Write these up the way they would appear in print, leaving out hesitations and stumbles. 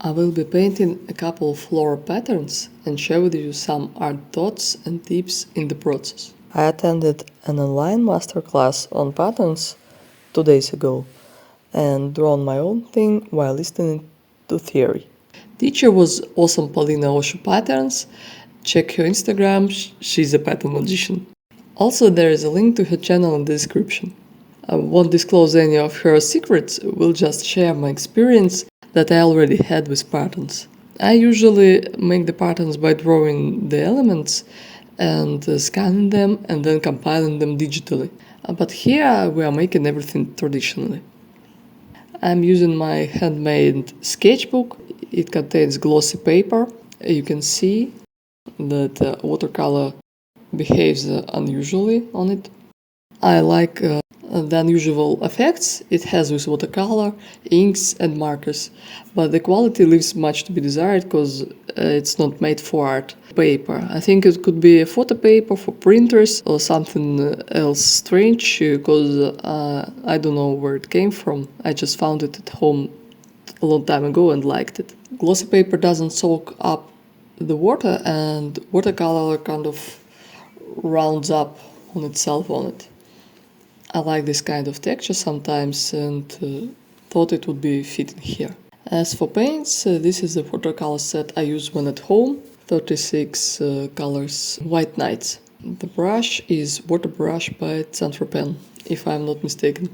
I will be painting a couple of floral patterns and share with you some art thoughts and tips in the process. I attended an online masterclass on patterns 2 days ago and drawn my own thing while listening to theory. Teacher was awesome Paulina Osho Patterns. Check her Instagram, she's a pattern magician. Also, there is a link to her channel in the description. I won't disclose any of her secrets, will just share my experience that I already had with patterns. I usually make the patterns by drawing the elements and scanning them and then compiling them digitally. But here we are making everything traditionally. I'm using my handmade sketchbook. It contains glossy paper. You can see that watercolor behaves unusually on it. I like the unusual effects it has with watercolor, inks and markers, but the quality leaves much to be desired because it's not made for art paper. I think it could be a photo paper for printers or something else strange because I don't know where it came from. I just found it at home a long time ago and liked it. Glossy paper doesn't soak up the water and watercolor kind of rounds up on itself on it. I like this kind of texture sometimes and thought it would be fitting here. As for paints, this is the watercolor set I use when at home, 36 colors, White Nights. The brush is water brush by Pen, if I'm not mistaken.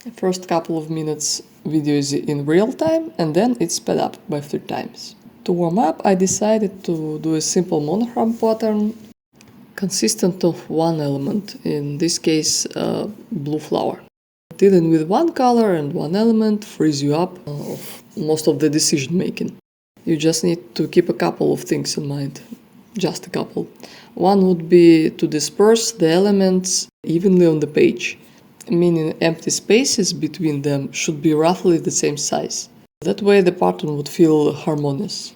The first couple of minutes video is in real time and then it's sped up by 3 times. To warm up, I decided to do a simple monogram pattern consistent of one element, in this case blue flower. Dealing with one color and one element frees you up of most of the decision making. You just need to keep a couple of things in mind, just a couple. One would be to disperse the elements evenly on the page, meaning empty spaces between them should be roughly the same size. That way the pattern would feel harmonious.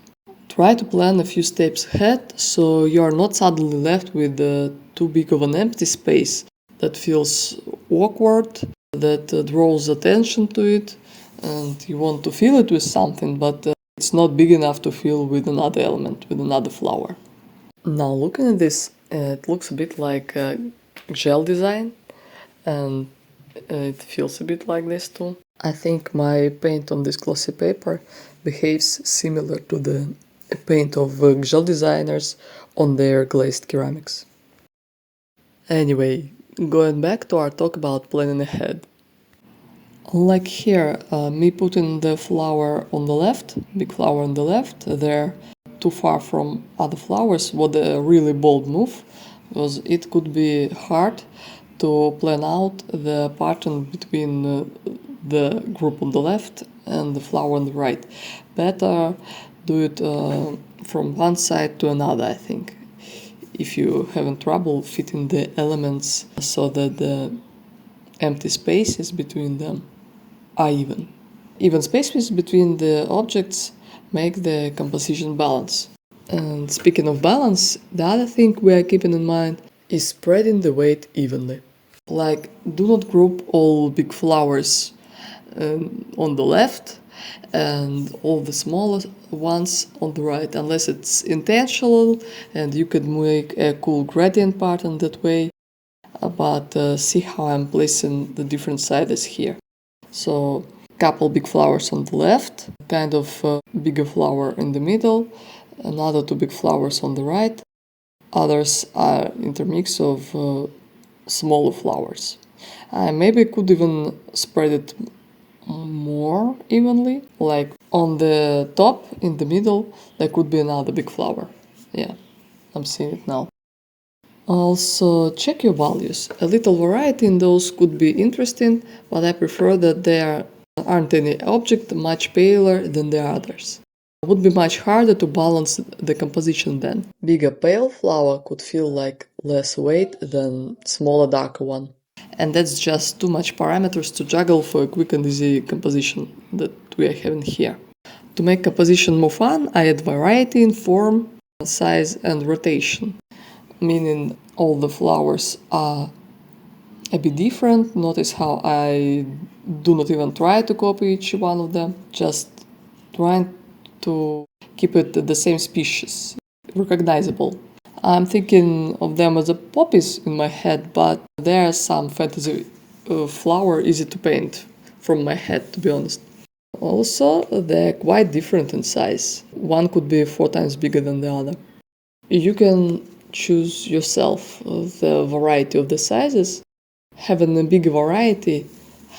Try to plan a few steps ahead so you are not suddenly left with too big of an empty space that feels awkward, that draws attention to it, and you want to fill it with something, but it's not big enough to fill with another element, with another flower. Now looking at this, it looks a bit like a gel design, and it feels a bit like this too. I think my paint on this glossy paper behaves similar to the paint of gel designers on their glazed ceramics. Anyway, going back to our talk about planning ahead. Like here, me putting the flower on the left, big flower on the left, they're too far from other flowers, was a really bold move, because it could be hard to plan out the pattern between the group on the left and the flower on the right. Better do it from one side to another, I think, if you having trouble fitting the elements so that the empty spaces between them are even. Even spaces between the objects make the composition balance. And speaking of balance, the other thing we are keeping in mind is spreading the weight evenly. Like, do not group all big flowers on the left and all the smaller ones on the right, unless it's intentional and you could make a cool gradient pattern that way. But see how I'm placing the different sizes here. So couple big flowers on the left, kind of bigger flower in the middle, another 2 big flowers on the right. Others are intermix of smaller flowers. I maybe could even spread it more evenly, like on the top in the middle there could be another big flower. Yeah, I'm seeing it now. Also check your values. A little variety in those could be interesting, but I prefer that there aren't any object much paler than the others. It would be much harder to balance the composition then. Bigger pale flower could feel like less weight than smaller darker one. And that's just too much parameters to juggle for a quick and easy composition that we are having here. To make composition more fun, I add variety in form, size and rotation, meaning all the flowers are a bit different. Notice how I do not even try to copy each one of them, just trying to keep it the same species, recognizable. I'm thinking of them as a poppies in my head, but there are some fantasy flower easy to paint from my head, to be honest. Also, they're quite different in size. One could be 4 times bigger than the other. You can choose yourself the variety of the sizes. Having a big variety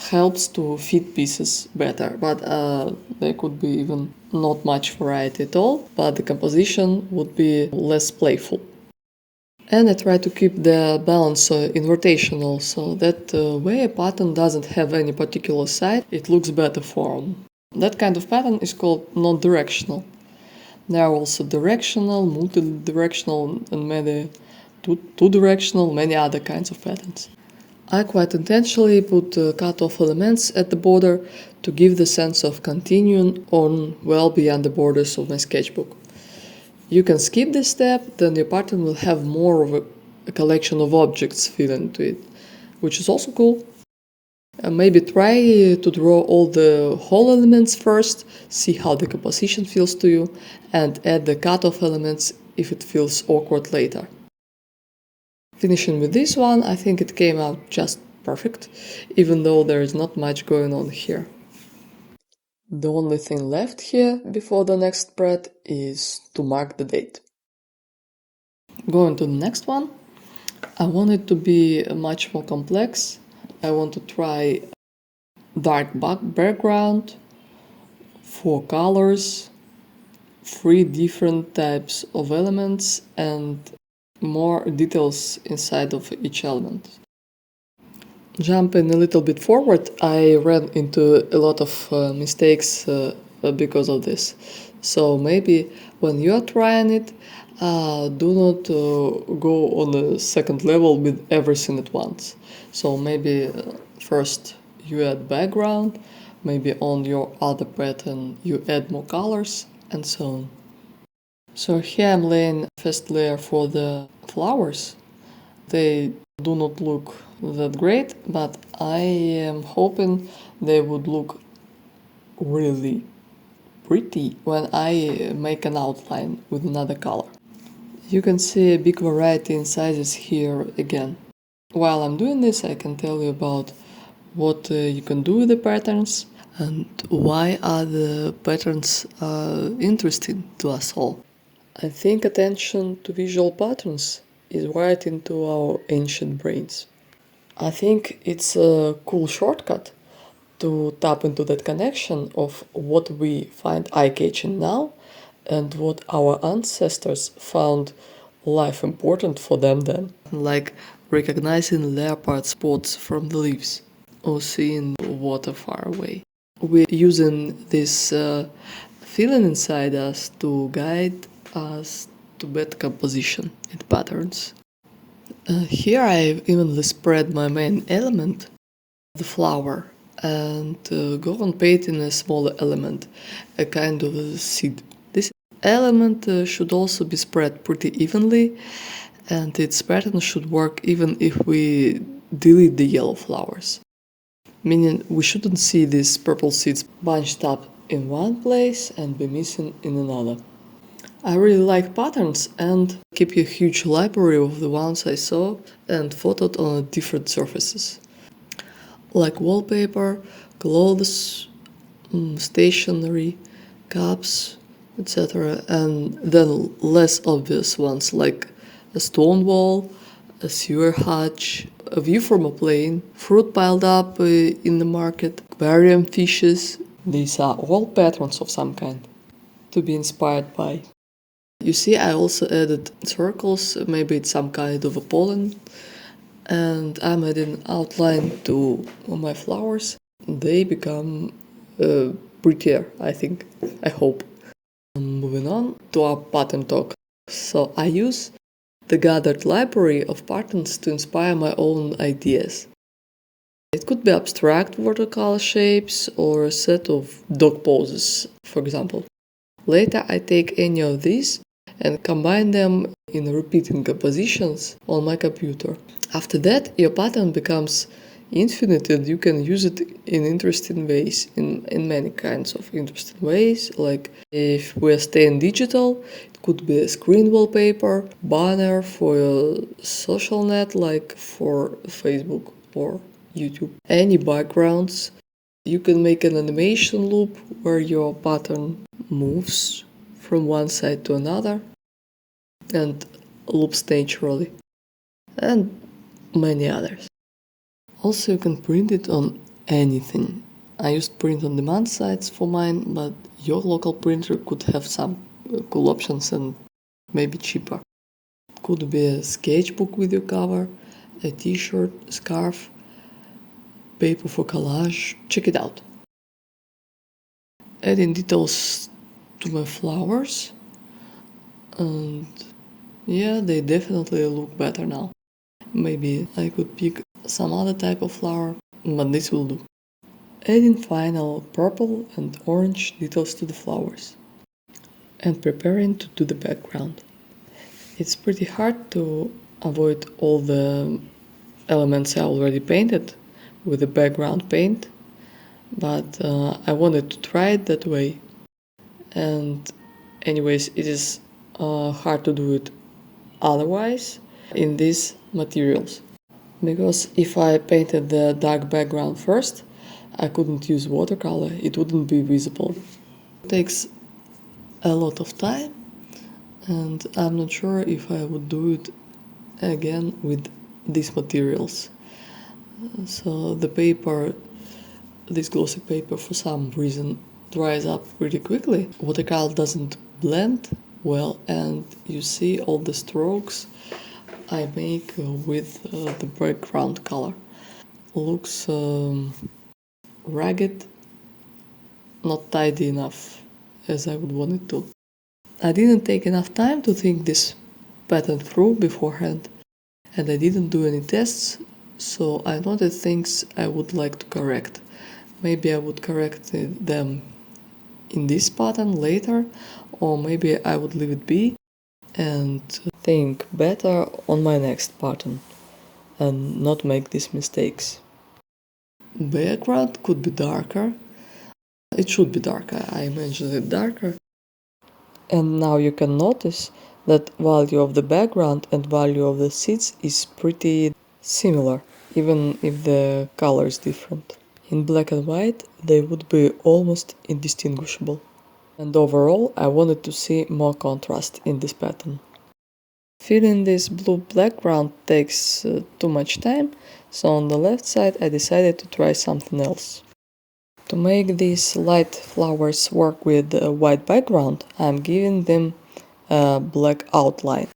helps to fit pieces better, but there could be even not much variety at all, but the composition would be less playful. And I try to keep the balance in rotational, so that way a pattern doesn't have any particular side, it looks better form. That kind of pattern is called non-directional. There are also directional, multi-directional, and many two-directional, many other kinds of patterns. I quite intentionally put cut-off elements at the border to give the sense of continuing on well beyond the borders of my sketchbook. You can skip this step, then your pattern will have more of a collection of objects fit into it, which is also cool. Maybe try to draw all the whole elements first, see how the composition feels to you, and add the cut-off elements if it feels awkward later. Finishing with this one, I think it came out just perfect, even though there is not much going on here. The only thing left here before the next spread is to mark the date. Going to the next one, I want it to be much more complex. I want to try dark background, 4 colors, 3 different types of elements, and more details inside of each element. Jumping a little bit forward, I ran into a lot of mistakes because of this. So maybe when you are trying it, do not go on a second level with everything at once. So maybe first you add background, maybe on your other pattern you add more colors, and so on. So here I'm laying first layer for the flowers. They do not look that great, but I am hoping they would look really pretty when I make an outline with another color. You can see a big variety in sizes here again. While I'm doing this, I can tell you about what you can do with the patterns and why are the patterns interesting to us all. I think attention to visual patterns is wired into our ancient brains. I think it's a cool shortcut to tap into that connection of what we find eye-catching now and what our ancestors found life important for them then. Like recognizing leopard spots from the leaves or seeing water far away. We're using this feeling inside us to guide us to better composition and patterns. Here I've evenly spread my main element, the flower, and go on painting a smaller element, a kind of a seed. This element should also be spread pretty evenly, and its pattern should work even if we delete the yellow flowers. Meaning we shouldn't see these purple seeds bunched up in one place and be missing in another. I really like patterns and keep a huge library of the ones I saw and photoed on different surfaces. Like wallpaper, clothes, stationery, cups, etc. And then less obvious ones like a stone wall, a sewer hatch, a view from a plane, fruit piled up in the market, aquarium fishes. These are all patterns of some kind to be inspired by. You see, I also added circles, maybe it's some kind of a pollen, and I'm adding outline to my flowers. They become prettier, I think, I hope. Moving on to our pattern talk. So I use the gathered library of patterns to inspire my own ideas. It could be abstract watercolor shapes or a set of dog poses, for example. Later I take any of these and combine them in repeating compositions on my computer. After that, your pattern becomes infinite and you can use it in interesting ways, in many kinds of interesting ways. Like if we're staying digital, it could be a screen wallpaper, banner for a social net like for Facebook or YouTube. Any backgrounds. You can make an animation loop where your pattern moves from one side to another and loops naturally, and many others. Also, you can print it on anything. I used print on demand sites for mine, but your local printer could have some cool options and maybe cheaper. It could be a sketchbook with your cover, a t-shirt, scarf, paper for collage. Check it out. Adding details to my flowers, and yeah, they definitely look better now. Maybe I could pick some other type of flower, but this will do. Adding final purple and orange details to the flowers. And preparing to do the background. It's pretty hard to avoid all the elements I already painted with the background paint, but I wanted to try it that way. And anyways, it is hard to do it otherwise in these materials. Because if I painted the dark background first, I couldn't use watercolor, it wouldn't be visible. It takes a lot of time, and I'm not sure if I would do it again with these materials. So the paper, this glossy paper, for some reason dries up pretty quickly. Watercolor doesn't blend well, and you see all the strokes I make with the background color. Looks ragged, not tidy enough as I would want it to. I didn't take enough time to think this pattern through beforehand, and I didn't do any tests, so I noted things I would like to correct. Maybe I would correct them in this pattern later, or maybe I would leave it be and think better on my next pattern and not make these mistakes. Background could be darker. It should be darker. I imagined it darker. And now you can notice that value of the background and value of the seeds is pretty similar, even if the color is different. In black and white, they would be almost indistinguishable. And overall, I wanted to see more contrast in this pattern. Filling this blue background takes too much time, so on the left side I decided to try something else. To make these light flowers work with a white background, I'm giving them a black outline.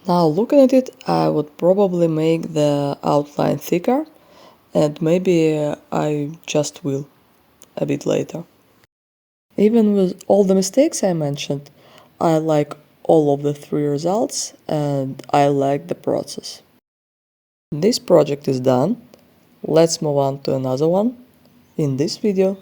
Now looking at it, I would probably make the outline thicker, and maybe I just will a bit later. Even with all the mistakes I mentioned, I like all of the three results and I like the process. This project is done. Let's move on to another one in this video.